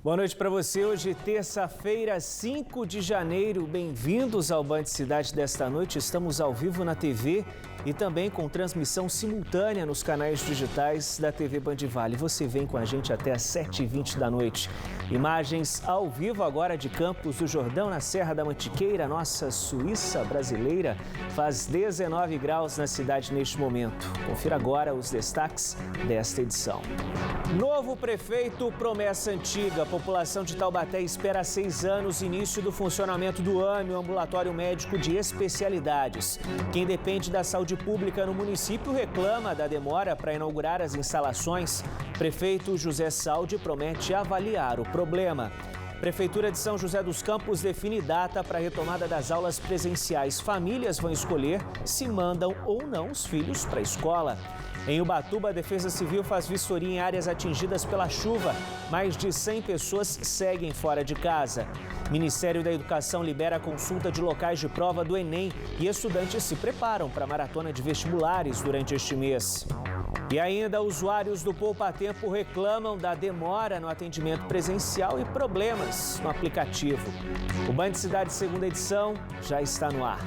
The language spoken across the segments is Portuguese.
Boa noite para você. Hoje, terça-feira, 5 de janeiro. Bem-vindos ao Band Cidade desta noite. Estamos ao vivo na TV e também com transmissão simultânea nos canais digitais da TV Band Vale. Você vem com a gente até às 7h20 da noite. Imagens ao vivo agora de Campos do Jordão, na Serra da Mantiqueira, nossa Suíça brasileira. Faz 19 graus na cidade neste momento. Confira agora os destaques desta edição. Novo prefeito, promessa antiga. A população de Taubaté espera há 6 anos o início do funcionamento do AME, o Ambulatório Médico de Especialidades. Quem depende da saúde pública no município reclama da demora para inaugurar as instalações. Prefeito José Saldi promete avaliar o problema. Prefeitura de São José dos Campos define data para a retomada das aulas presenciais. Famílias vão escolher se mandam ou não os filhos para a escola. Em Ubatuba, a Defesa Civil faz vistoria em áreas atingidas pela chuva. Mais de 100 pessoas seguem fora de casa. Ministério da Educação libera a consulta de locais de prova do Enem e estudantes se preparam para a maratona de vestibulares durante este mês. E ainda, usuários do Poupa Tempo reclamam da demora no atendimento presencial e problemas no aplicativo. O Band Cidade segunda edição já está no ar.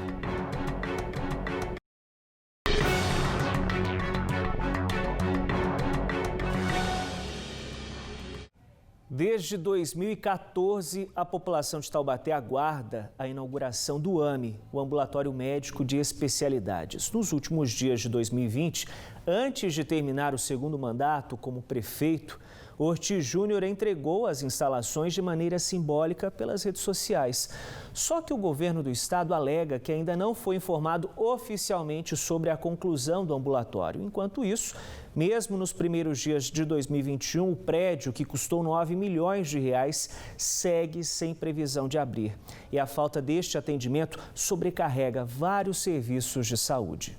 Desde 2014, a população de Taubaté aguarda a inauguração do AME, o Ambulatório Médico de Especialidades. Nos últimos dias de 2020, antes de terminar o segundo mandato como prefeito, Ortiz Júnior entregou as instalações de maneira simbólica pelas redes sociais. Só que o governo do estado alega que ainda não foi informado oficialmente sobre a conclusão do ambulatório. Enquanto isso, mesmo nos primeiros dias de 2021, o prédio, que custou 9 milhões de reais, segue sem previsão de abrir. E a falta deste atendimento sobrecarrega vários serviços de saúde.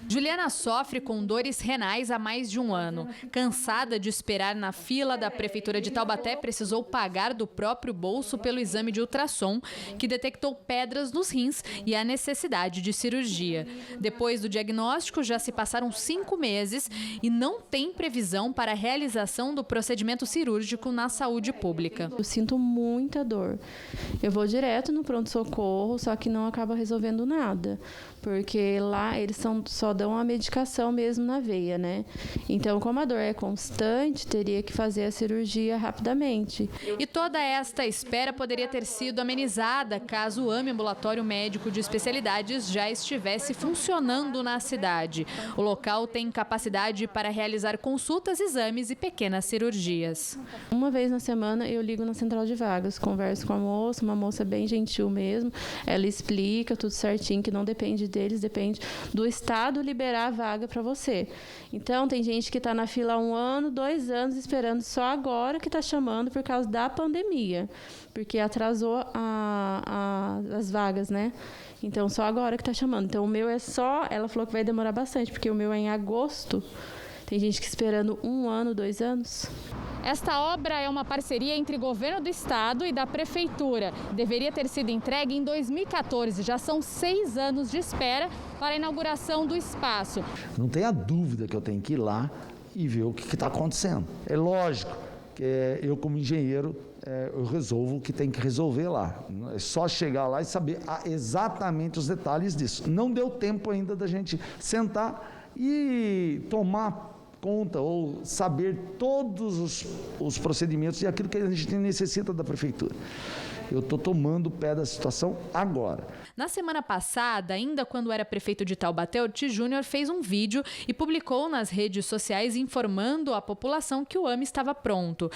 Juliana sofre com dores renais há mais de um ano. Cansada de esperar na fila da Prefeitura de Taubaté, precisou pagar do próprio bolso pelo exame de ultrassom, que detectou pedras nos rins e a necessidade de cirurgia. Depois do diagnóstico, já se passaram 5 meses e não tem previsão para a realização do procedimento cirúrgico na saúde pública. Eu sinto muita dor. Eu vou direto no pronto-socorro, só que não acaba resolvendo nada. Porque lá eles só dão a medicação mesmo na veia, né? Então, como a dor é constante, teria que fazer a cirurgia rapidamente. E toda esta espera poderia ter sido amenizada caso o AME, Ambulatório Médico de Especialidades, já estivesse funcionando na cidade. O local tem capacidade para realizar consultas, exames e pequenas cirurgias. Uma vez na semana eu ligo na central de vagas, converso com a moça, uma moça bem gentil mesmo. Ela explica tudo certinho, que não depende deles, depende do Estado liberar a vaga para você. Então, tem gente que está na fila há 1 ano, 2 anos, esperando só agora que está chamando por causa da pandemia, porque atrasou as vagas, né? Então, só agora que está chamando. Então, o meu é só... Ela falou que vai demorar bastante, porque o meu é em agosto. Tem gente que esperando 1 ano, 2 anos. Esta obra é uma parceria entre o governo do estado e da prefeitura. Deveria ter sido entregue em 2014. Já são 6 anos de espera para a inauguração do espaço. Não tenha dúvida que eu tenho que ir lá e ver o que está acontecendo. É lógico que eu, como engenheiro, eu resolvo o que tem que resolver lá. É só chegar lá e saber exatamente os detalhes disso. Não deu tempo ainda da gente sentar e tomar conta ou saber todos os procedimentos e aquilo que a gente necessita da prefeitura. Eu estou tomando pé da situação agora. Na semana passada, ainda quando era prefeito de Taubaté, Ortiz Júnior fez um vídeo e publicou nas redes sociais informando a população que o AME estava pronto.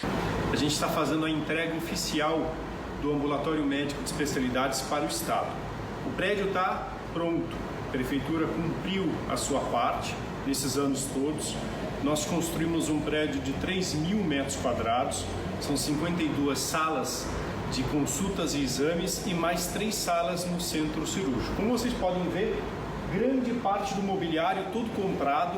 A gente está fazendo a entrega oficial do Ambulatório Médico de Especialidades para o Estado. O prédio está pronto. A prefeitura cumpriu a sua parte nesses anos todos. Nós construímos um prédio de 3.000 metros quadrados, são 52 salas de consultas e exames e mais 3 salas no centro cirúrgico. Como vocês podem ver, grande parte do mobiliário todo comprado.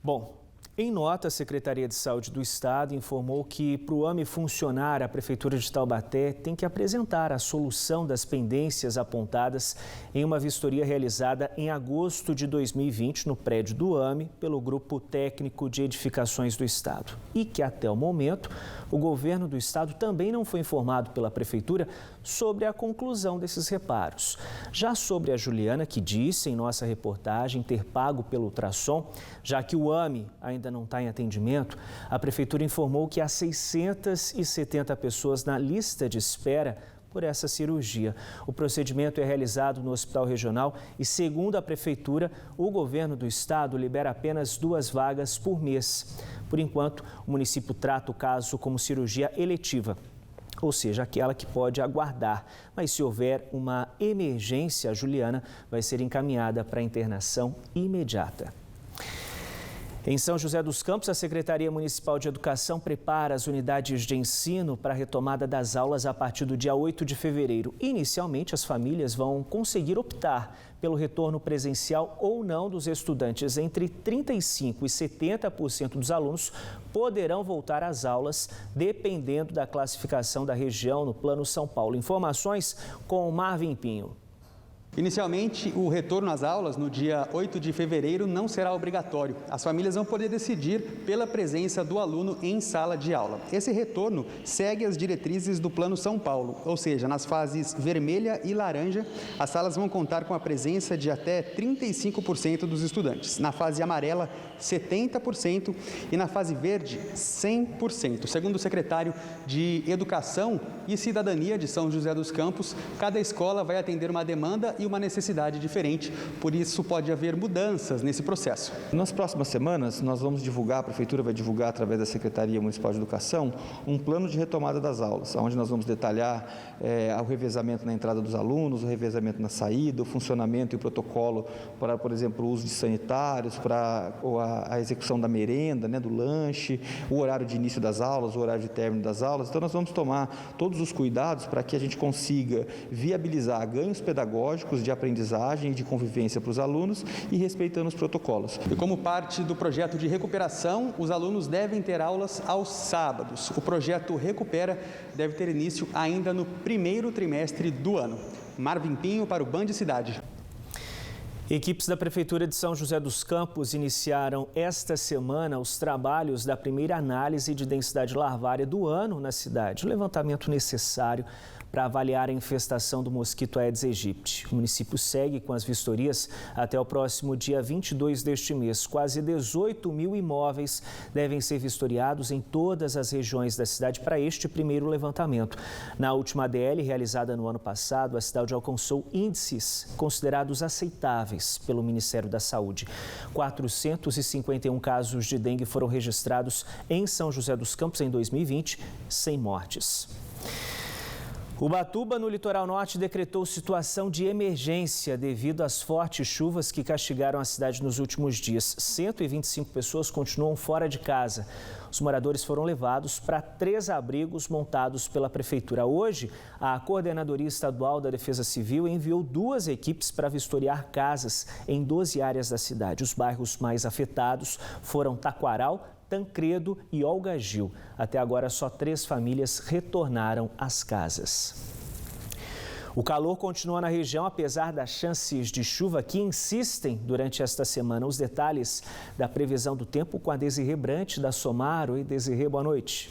Bom, em nota, a Secretaria de Saúde do Estado informou que, para o AME funcionar, a Prefeitura de Taubaté tem que apresentar a solução das pendências apontadas em uma vistoria realizada em agosto de 2020 no prédio do AME pelo Grupo Técnico de Edificações do Estado. E que, até o momento, O governo do estado também não foi informado pela prefeitura sobre a conclusão desses reparos. Já sobre a Juliana, que disse em nossa reportagem ter pago pelo ultrassom, já que o AME ainda não está em atendimento, a prefeitura informou que há 670 pessoas na lista de espera por essa cirurgia. O procedimento é realizado no Hospital Regional e, segundo a Prefeitura, o governo do estado libera apenas 2 vagas por mês. Por enquanto, o município trata o caso como cirurgia eletiva, ou seja, aquela que pode aguardar. Mas se houver uma emergência, a Juliana vai ser encaminhada para internação imediata. Em São José dos Campos, a Secretaria Municipal de Educação prepara as unidades de ensino para a retomada das aulas a partir do dia 8 de fevereiro. Inicialmente, as famílias vão conseguir optar pelo retorno presencial ou não dos estudantes. Entre 35% e 70% dos alunos poderão voltar às aulas, dependendo da classificação da região no Plano São Paulo. Informações com Marvin Pinho. Inicialmente, o retorno às aulas no dia 8 de fevereiro não será obrigatório. As famílias vão poder decidir pela presença do aluno em sala de aula. Esse retorno segue as diretrizes do Plano São Paulo, ou seja, nas fases vermelha e laranja, as salas vão contar com a presença de até 35% dos estudantes. Na fase amarela, 70% e na fase verde, 100%. Segundo o secretário de Educação e Cidadania de São José dos Campos, cada escola vai atender uma demanda e uma necessidade diferente, por isso pode haver mudanças nesse processo. Nas próximas semanas, nós vamos divulgar, a Prefeitura vai divulgar através da Secretaria Municipal de Educação, um plano de retomada das aulas, onde nós vamos detalhar o revezamento na entrada dos alunos, o revezamento na saída, o funcionamento e o protocolo para, por exemplo, o uso de sanitários, para a execução da merenda, do lanche, o horário de início das aulas, o horário de término das aulas. Então, nós vamos tomar todos os cuidados para que a gente consiga viabilizar ganhos pedagógicos de aprendizagem e de convivência para os alunos e respeitando os protocolos. E como parte do projeto de recuperação, os alunos devem ter aulas aos sábados. O projeto Recupera deve ter início ainda no primeiro trimestre do ano. Marvin Pinho para o Band Cidade. Equipes da Prefeitura de São José dos Campos iniciaram esta semana os trabalhos da primeira análise de densidade larvária do ano na cidade, o levantamento necessário para avaliar a infestação do mosquito Aedes aegypti. O município segue com as vistorias até o próximo dia 22 deste mês. Quase 18 mil imóveis devem ser vistoriados em todas as regiões da cidade para este primeiro levantamento. Na última ADL, realizada no ano passado, a cidade alcançou índices considerados aceitáveis pelo Ministério da Saúde. 451 casos de dengue foram registrados em São José dos Campos em 2020, sem mortes. Ubatuba, no litoral norte, decretou situação de emergência devido às fortes chuvas que castigaram a cidade nos últimos dias. 125 pessoas continuam fora de casa. Os moradores foram levados para 3 abrigos montados pela Prefeitura. Hoje, a Coordenadoria Estadual da Defesa Civil enviou 2 equipes para vistoriar casas em 12 áreas da cidade. Os bairros mais afetados foram Taquaral, Tancredo e Olga Gil. Até agora, só 3 famílias retornaram às casas. O calor continua na região, apesar das chances de chuva que insistem durante esta semana. Os detalhes da previsão do tempo com a Desirê Brant, da Somar. Oi, Desirê, boa noite.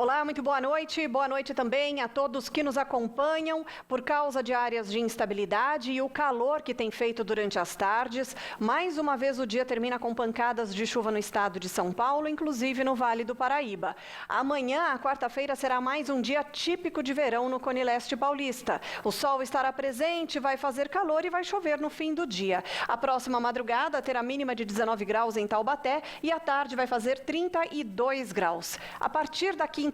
Olá, muito boa noite. Boa noite também a todos que nos acompanham. Por causa de áreas de instabilidade e o calor que tem feito durante as tardes, mais uma vez o dia termina com pancadas de chuva no estado de São Paulo, inclusive no Vale do Paraíba. Amanhã, a quarta-feira, será mais um dia típico de verão no Cone Leste paulista. O sol estará presente, vai fazer calor e vai chover no fim do dia. A próxima madrugada terá mínima de 19 graus em Taubaté e à tarde vai fazer 32 graus. A partir da quinta-feira,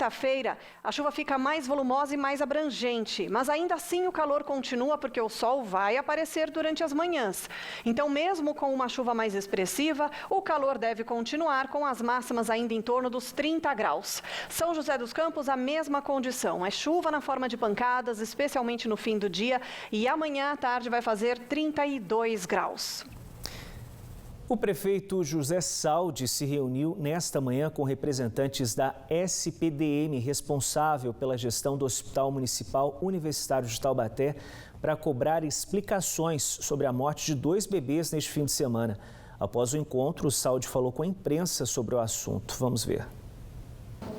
a chuva fica mais volumosa e mais abrangente, mas ainda assim o calor continua porque o sol vai aparecer durante as manhãs. Então, mesmo com uma chuva mais expressiva, o calor deve continuar com as máximas ainda em torno dos 30 graus. São José dos Campos, a mesma condição. É chuva na forma de pancadas, especialmente no fim do dia, e amanhã à tarde vai fazer 32 graus. O prefeito José Saldi se reuniu nesta manhã com representantes da SPDM, responsável pela gestão do Hospital Municipal Universitário de Taubaté, para cobrar explicações sobre a morte de 2 bebês neste fim de semana. Após o encontro, o Saldi falou com a imprensa sobre o assunto. Vamos ver.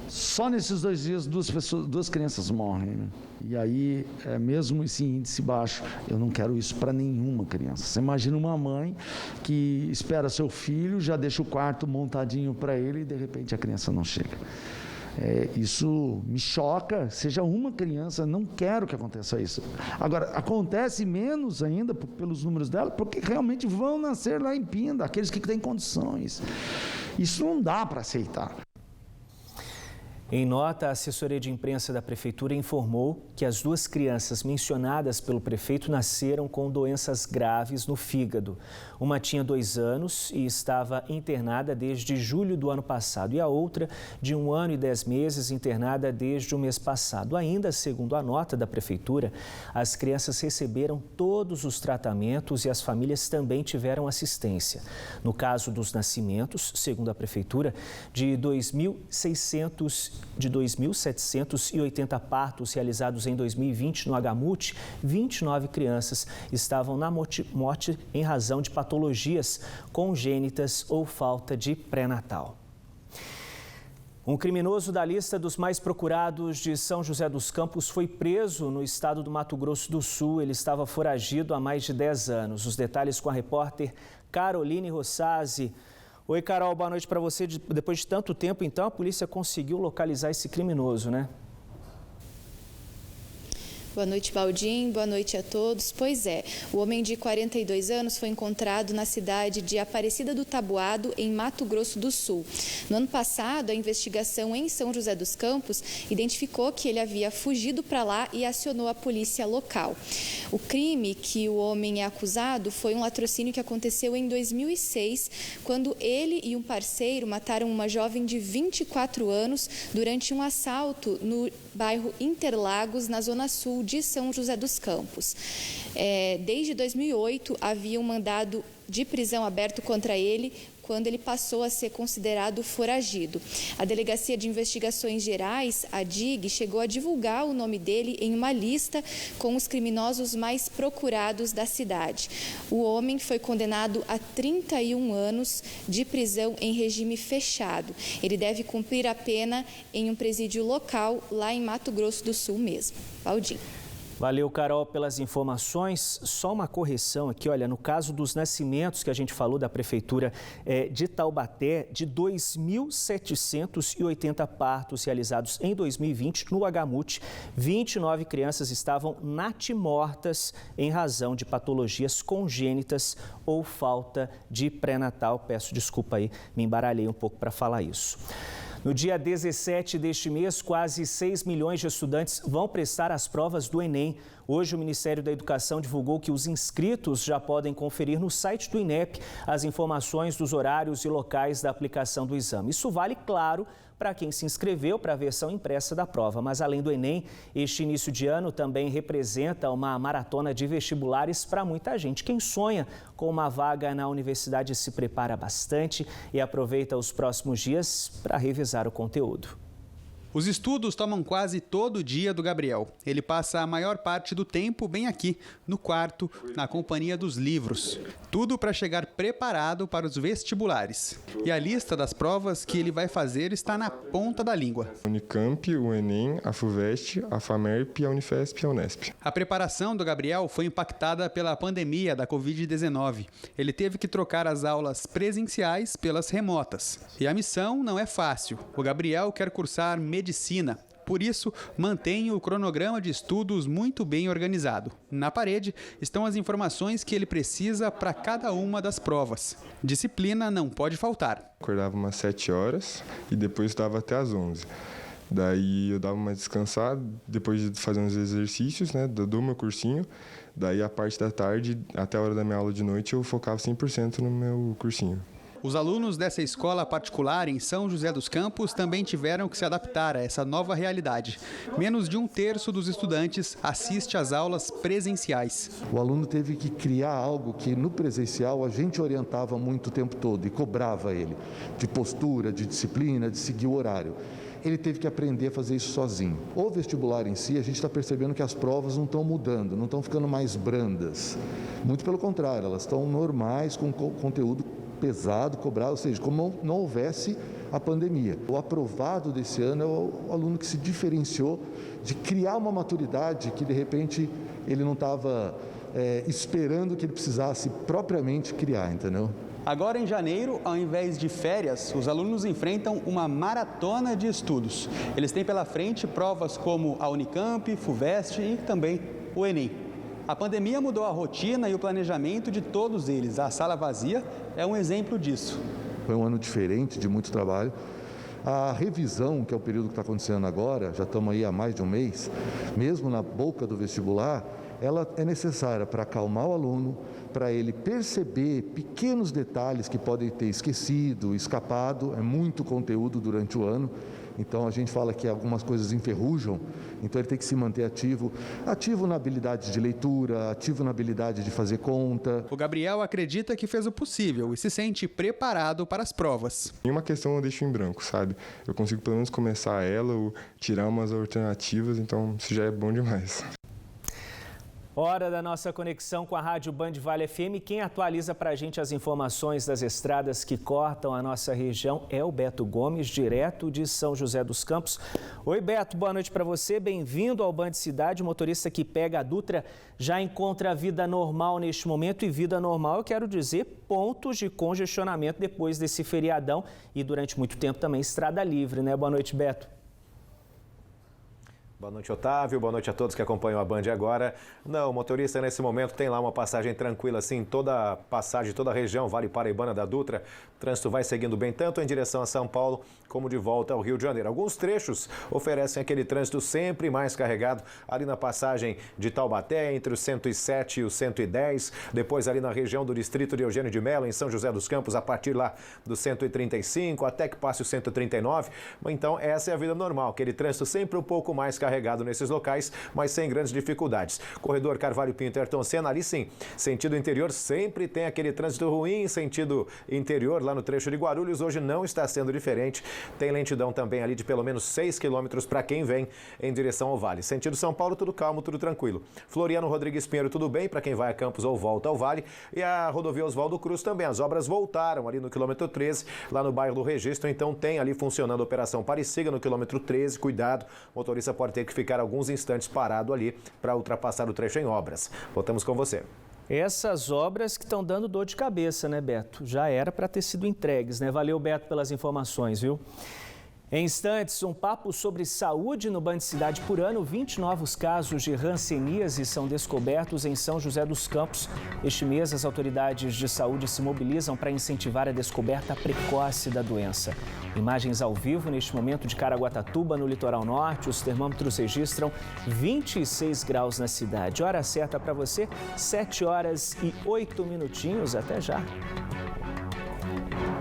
Só nesses 2 dias, 2 crianças morrem. Né? E aí, mesmo esse índice baixo, eu não quero isso para nenhuma criança. Você imagina uma mãe que espera seu filho, já deixa o quarto montadinho para ele e de repente a criança não chega. Isso me choca, seja uma criança, não quero que aconteça isso. Agora, acontece menos ainda pelos números dela, porque realmente vão nascer lá em Pinda, aqueles que têm condições. Isso não dá para aceitar. Em nota, a assessoria de imprensa da Prefeitura informou que as 2 crianças mencionadas pelo prefeito nasceram com doenças graves no fígado. Uma tinha 2 anos e estava internada desde julho do ano passado e a outra, de 1 ano e 10 meses, internada desde o mês passado. Ainda, segundo a nota da Prefeitura, as crianças receberam todos os tratamentos e as famílias também tiveram assistência. No caso dos nascimentos, segundo a Prefeitura, de 2.780 partos realizados em 2020 no HMUT, 29 crianças estavam na morte em razão de patologias congênitas ou falta de pré-natal. Um criminoso da lista dos mais procurados de São José dos Campos foi preso no estado do Mato Grosso do Sul. Ele estava foragido há mais de 10 anos. Os detalhes com a repórter Caroline Rossazzi. Oi, Carol, boa noite para você. Depois de tanto tempo, então, a polícia conseguiu localizar esse criminoso, né? Boa noite, Baldim. Boa noite a todos. Pois é, o homem de 42 anos foi encontrado na cidade de Aparecida do Taboado, em Mato Grosso do Sul. No ano passado, a investigação em São José dos Campos identificou que ele havia fugido para lá e acionou a polícia local. O crime que o homem é acusado foi um latrocínio que aconteceu em 2006, quando ele e um parceiro mataram uma jovem de 24 anos durante um assalto no bairro Interlagos, na zona sul de São José dos Campos. Desde 2008, havia um mandado de prisão aberto contra ele, quando ele passou a ser considerado foragido. A Delegacia de Investigações Gerais, a DIG, chegou a divulgar o nome dele em uma lista com os criminosos mais procurados da cidade. O homem foi condenado a 31 anos de prisão em regime fechado. Ele deve cumprir a pena em um presídio local, lá em Mato Grosso do Sul mesmo. Baldim. Valeu, Carol, pelas informações. Só uma correção aqui, olha, no caso dos nascimentos que a gente falou da Prefeitura de Taubaté, de 2.780 partos realizados em 2020 no HMUT, 29 crianças estavam natimortas em razão de patologias congênitas ou falta de pré-natal. Peço desculpa aí, me embaralhei um pouco para falar isso. No dia 17 deste mês, quase 6 milhões de estudantes vão prestar as provas do Enem. Hoje, o Ministério da Educação divulgou que os inscritos já podem conferir no site do INEP as informações dos horários e locais da aplicação do exame. Isso vale, claro, para quem se inscreveu para a versão impressa da prova. Mas, além do Enem, este início de ano também representa uma maratona de vestibulares para muita gente. Quem sonha com uma vaga na universidade se prepara bastante e aproveita os próximos dias para revisar o conteúdo. Os estudos tomam quase todo o dia do Gabriel. Ele passa a maior parte do tempo bem aqui, no quarto, na companhia dos livros. Tudo para chegar preparado para os vestibulares. E a lista das provas que ele vai fazer está na ponta da língua. Unicamp, o Enem, a FUVEST, a FAMERP, a Unifesp e a Unesp. A preparação do Gabriel foi impactada pela pandemia da Covid-19. Ele teve que trocar as aulas presenciais pelas remotas. E a missão não é fácil. O Gabriel quer cursar medicina. Por isso, mantém o cronograma de estudos muito bem organizado. Na parede estão as informações que ele precisa para cada uma das provas. Disciplina não pode faltar. Acordava umas 7 horas e depois estudava até às 11. Daí eu dava uma descansada, depois de fazer uns exercícios, né, do meu cursinho. Daí a parte da tarde, até a hora da minha aula de noite, eu focava 100% no meu cursinho. Os alunos dessa escola particular em São José dos Campos também tiveram que se adaptar a essa nova realidade. Menos de 1/3 dos estudantes assiste às aulas presenciais. O aluno teve que criar algo que no presencial a gente orientava muito o tempo todo e cobrava ele, de postura, de disciplina, de seguir o horário. Ele teve que aprender a fazer isso sozinho. O vestibular em si, a gente está percebendo que as provas não estão mudando, não estão ficando mais brandas. Muito pelo contrário, elas estão normais, com conteúdo pesado, cobrado, ou seja, como não houvesse a pandemia. O aprovado desse ano é o aluno que se diferenciou de criar uma maturidade que, de repente, ele não estava esperando que ele precisasse propriamente criar, entendeu? Agora, em janeiro, ao invés de férias, os alunos enfrentam uma maratona de estudos. Eles têm pela frente provas como a Unicamp, FUVEST e também o Enem. A pandemia mudou a rotina e o planejamento de todos eles. A sala vazia é um exemplo disso. Foi um ano diferente, de muito trabalho. A revisão, que é o período que está acontecendo agora, já estamos aí há mais de um mês, mesmo na boca do vestibular, ela é necessária para acalmar o aluno, para ele perceber pequenos detalhes que podem ter esquecido, escapado. É muito conteúdo durante o ano, então a gente fala que algumas coisas enferrujam, então ele tem que se manter ativo na habilidade de leitura, ativo na habilidade de fazer conta. O Gabriel acredita que fez o possível e se sente preparado para as provas. Nenhuma questão eu deixo em branco, sabe? Eu consigo pelo menos começar ela ou tirar umas alternativas, então isso já é bom demais. Hora da nossa conexão com a Rádio Band Vale FM. Quem atualiza para a gente as informações das estradas que cortam a nossa região é o Beto Gomes, direto de São José dos Campos. Oi, Beto, boa noite para você. Bem-vindo ao Band Cidade. O motorista que pega a Dutra já encontra a vida normal neste momento. E vida normal, eu quero dizer, pontos de congestionamento depois desse feriadão e durante muito tempo também estrada livre, né? Boa noite, Beto. Boa noite, Otávio. Boa noite a todos que acompanham a Band agora. Não, o motorista nesse momento tem lá uma passagem tranquila, assim, toda a passagem, toda a região, Vale Paraibana da Dutra. O trânsito vai seguindo bem, tanto em direção a São Paulo, como de volta ao Rio de Janeiro. Alguns trechos oferecem aquele trânsito sempre mais carregado, ali na passagem de Taubaté, entre o 107 e o 110. Depois ali na região do distrito de Eugênio de Mello, em São José dos Campos, a partir lá do 135, até que passe o 139. Então, essa é a vida normal, aquele trânsito sempre um pouco mais carregado nesses locais, mas sem grandes dificuldades. Corredor Carvalho Pinto Ayrton Senna, ali sim, sentido interior, sempre tem aquele trânsito ruim, sentido interior, lá no trecho de Guarulhos, hoje não está sendo diferente. Tem lentidão também ali de pelo menos 6 quilômetros para quem vem em direção ao Vale. Sentido São Paulo, tudo calmo, tudo tranquilo. Floriano Rodrigues Pinheiro, tudo bem para quem vai a Campos ou volta ao Vale. E a rodovia Oswaldo Cruz também. As obras voltaram ali no quilômetro 13, lá no bairro do Registro. Então tem ali funcionando a Operação Pareciga no quilômetro 13. Cuidado, o motorista pode ter que ficar alguns instantes parado ali para ultrapassar o trecho em obras. Voltamos com você. Essas obras que estão dando dor de cabeça, né, Beto? Já era para ter sido entregues, né? Valeu, Beto, pelas informações, viu? Em instantes, um papo sobre saúde no Band Cidade. Por ano, 20 novos casos de hanseníase são descobertos em São José dos Campos. Este mês, as autoridades de saúde se mobilizam para incentivar a descoberta precoce da doença. Imagens ao vivo neste momento de Caraguatatuba, no litoral norte. Os termômetros registram 26 graus na cidade. Hora certa para você, 7 horas e 8 minutinhos. Até já.